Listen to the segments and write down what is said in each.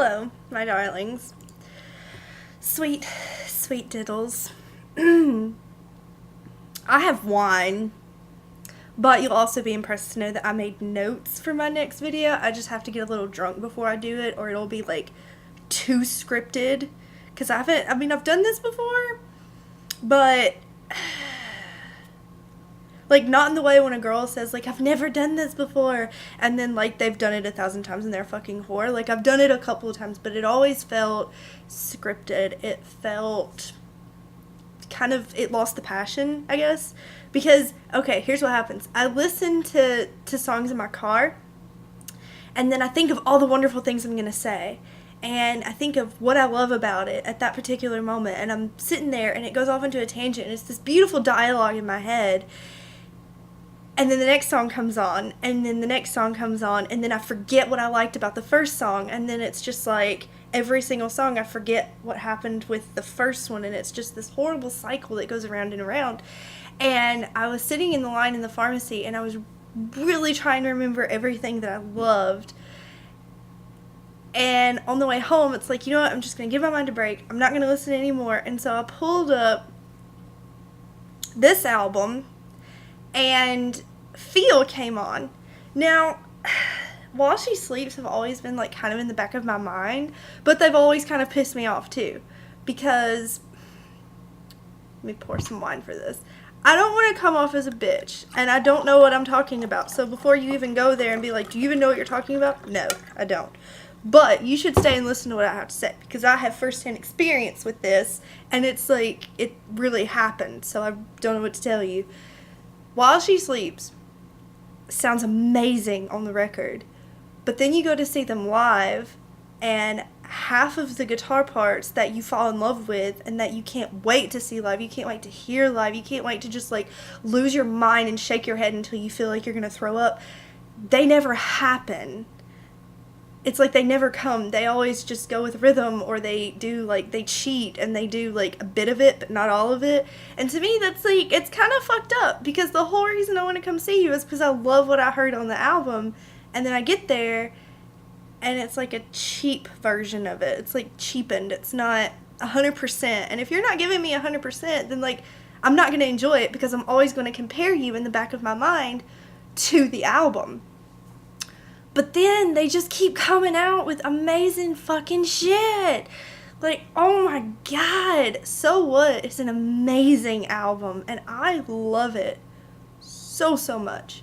Hello, my darlings. Sweet, sweet diddles. I have wine, but you'll also be impressed to know that I made notes for my next video. I just have to get a little drunk before I do it, or it'll be like too scripted. Because I've done this before, but like, not in the way when a girl says, like, I've never done this before, and then, like, they've done it 1,000 times and they're a fucking whore. Like, I've done it a couple of times, but it always felt scripted. It felt kind of, it lost the passion, I guess. Because, okay, here's what happens. I listen to songs in my car, and then I think of all the wonderful things I'm going to say. And I think of what I love about it at that particular moment, and I'm sitting there, and it goes off into a tangent, and it's this beautiful dialogue in my head. And then the next song comes on, and then the next song comes on, and then I forget what I liked about the first song, and then it's just like every single song I forget what happened with the first one, and it's just this horrible cycle that goes around and around. And I was sitting in the line in the pharmacy, and I was really trying to remember everything that I loved. And on the way home, it's like, you know what, I'm just going to give my mind a break. I'm not going to listen anymore. And so I pulled up this album, and Feel came on. Now, While She Sleeps have always been like kind of in the back of my mind, but they've always kind of pissed me off too, because, let me pour some wine for this. I don't want to come off as a bitch, and I don't know what I'm talking about. So before you even go there and be like, do you even know what you're talking about? No, I don't. But you should stay and listen to what I have to say, because I have firsthand experience with this, and it's like, it really happened, so I don't know what to tell you. While She Sleeps sounds amazing on the record, but then you go to see them live, and half of the guitar parts that you fall in love with and that you can't wait to see live, you can't wait to hear live, you can't wait to just like lose your mind and shake your head until you feel like you're gonna throw up, they never happen. It's like they never come. They always just go with rhythm, or they do, like, they cheat and they do, like, a bit of it, but not all of it. And to me, that's, like, it's kind of fucked up, because the whole reason I want to come see you is because I love what I heard on the album, and then I get there, and it's, like, a cheap version of it. It's, like, cheapened. It's not 100%. And if you're not giving me 100%, then, like, I'm not going to enjoy it, because I'm always going to compare you in the back of my mind to the album. But then they just keep coming out with amazing fucking shit. Like, oh my god. So What is an amazing album, and I love it so, so much.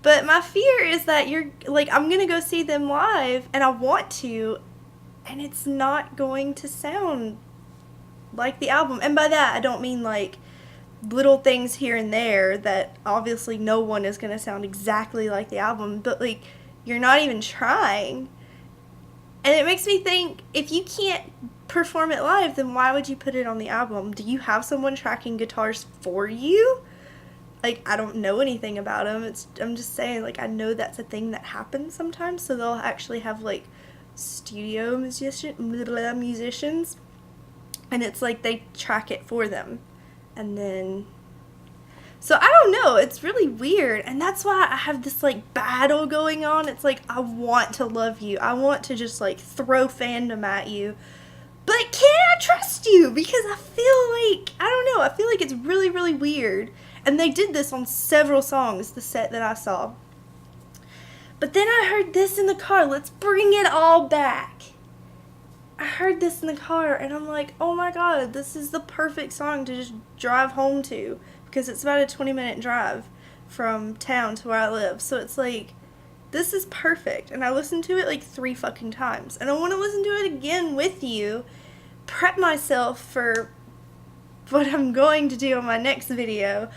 But my fear is that I'm gonna go see them live, and I want to, and it's not going to sound like the album. And by that, I don't mean like little things here and there that obviously no one is going to sound exactly like the album, but like, you're not even trying. And it makes me think, if you can't perform it live, then why would you put it on the album? Do you have someone tracking guitars for you? Like, I don't know anything about them. I'm just saying, like, I know that's a thing that happens sometimes, so they'll actually have like studio musicians, and it's like they track it for them. And then, so I don't know, it's really weird, and that's why I have this like battle going on. It's like, I want to love you, I want to just like throw fandom at you, but can I trust you? Because I feel like, I don't know, I feel like it's really, really weird. And they did this on several songs, the set that I saw. But then I heard this in the car. Let's bring it all back. I heard this in the car, and I'm like, oh my god, this is the perfect song to just drive home to, because it's about a 20-minute drive from town to where I live. So it's like, this is perfect. And I listened to it like 3 fucking times, and I want to listen to it again with you, prep myself for what I'm going to do on my next video,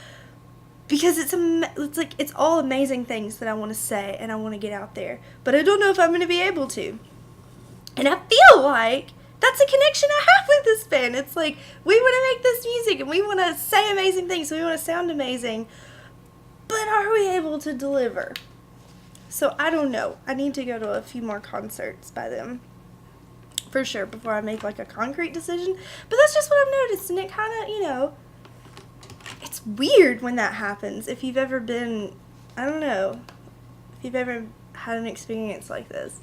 because it's all amazing things that I want to say and I want to get out there, but I don't know if I'm going to be able to. And I feel like that's a connection I have with this band. It's like, we want to make this music, and we want to say amazing things, we want to sound amazing, but are we able to deliver? So I don't know. I need to go to a few more concerts by them, for sure, before I make like a concrete decision. But that's just what I've noticed, and it kind of, you know, it's weird when that happens. If you've ever been, I don't know, if you've ever had an experience like this.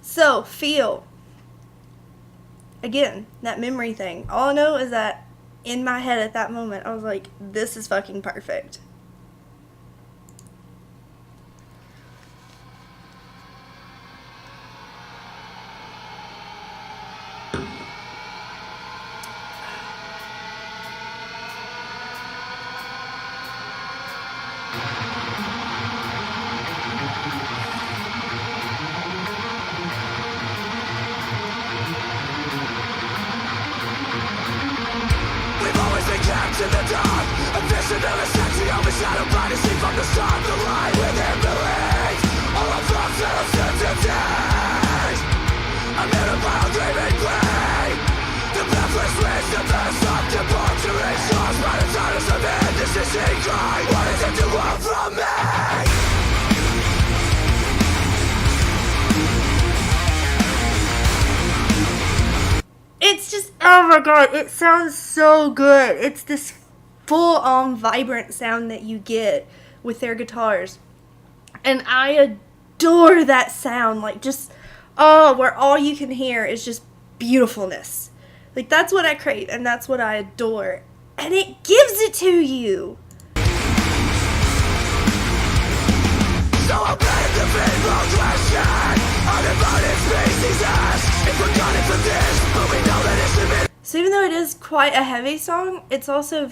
So, feel. Again, that memory thing. All I know is that in my head at that moment, I was like, this is fucking perfect. In the dark, a vision of a sexy overshadowed by the sea from the start. The light within believes all our thoughts and uncertainties. I'm in a battle dreaming grey. The breathless winds, the best of debauchery. Stars by the titles of indecision cry. What is it you want from me? It's just, oh my god, it sounds so good. It's this full-on vibrant sound that you get with their guitars. And I adore that sound. Like, just, oh, where all you can hear is just beautifulness. Like, that's what I crave, and that's what I adore. And it gives it to you. So I'll blame the people question. Undivided species ask if we're gunning for this, but we know that it's the. So even though it is quite a heavy song, it's also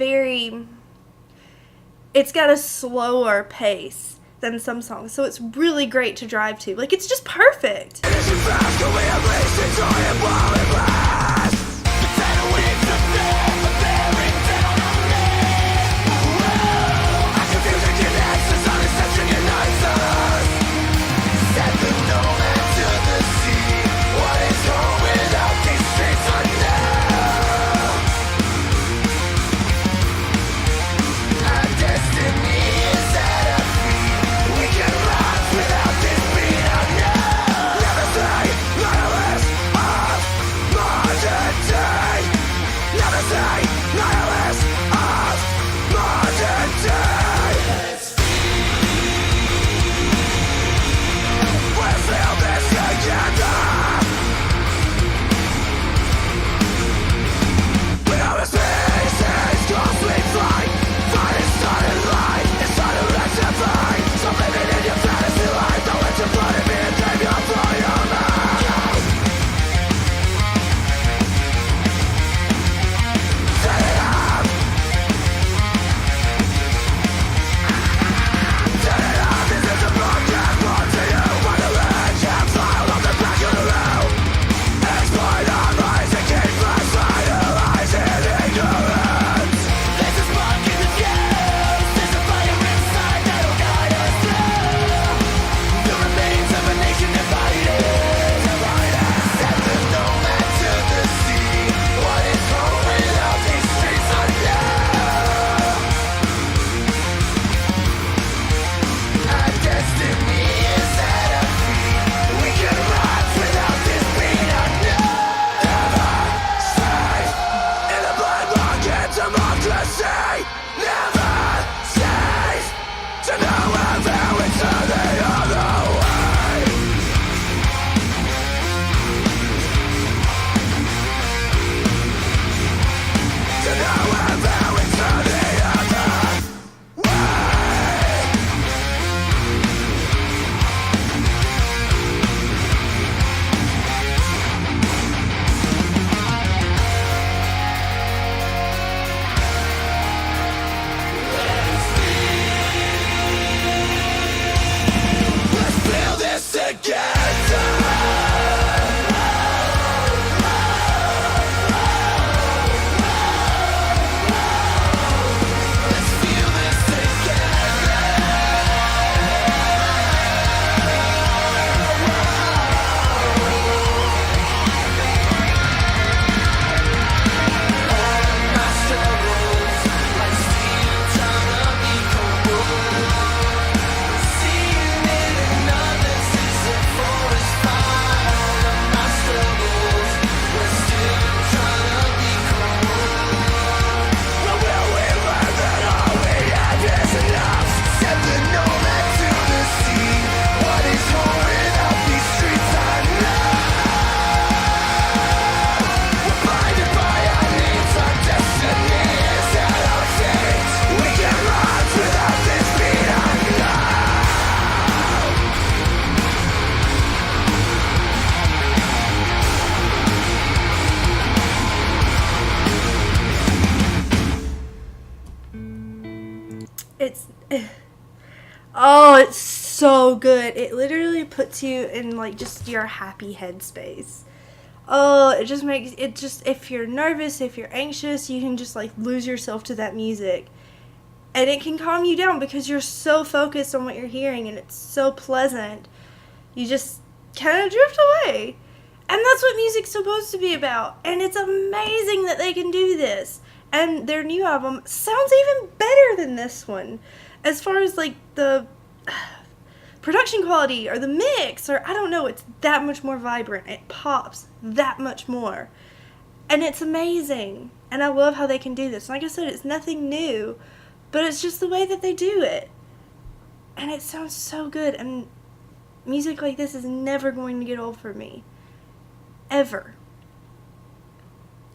it's got a slower pace than some songs. So it's really great to drive to. Like, it's just perfect. Oh, it's so good. It literally puts you in like just your happy headspace. Oh, it just makes it just if you're nervous, if you're anxious, you can just like lose yourself to that music. And it can calm you down because you're so focused on what you're hearing and it's so pleasant. You just kind of drift away. And that's what music's supposed to be about. And it's amazing that they can do this. And their new album sounds even better than this one. As far as like the production quality or the mix, or I don't know, it's that much more vibrant. It pops that much more. And it's amazing. And I love how they can do this. Like I said, it's nothing new, but it's just the way that they do it. And it sounds so good. And music like this is never going to get old for me. Ever.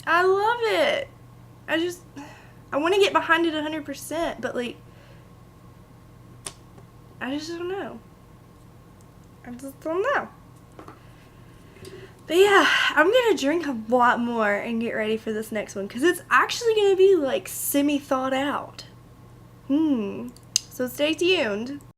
I love it. I want to get behind it 100%, but like, I just don't know. I just don't know. But yeah, I'm going to drink a lot more and get ready for this next one because it's actually going to be like semi thought out. So stay tuned.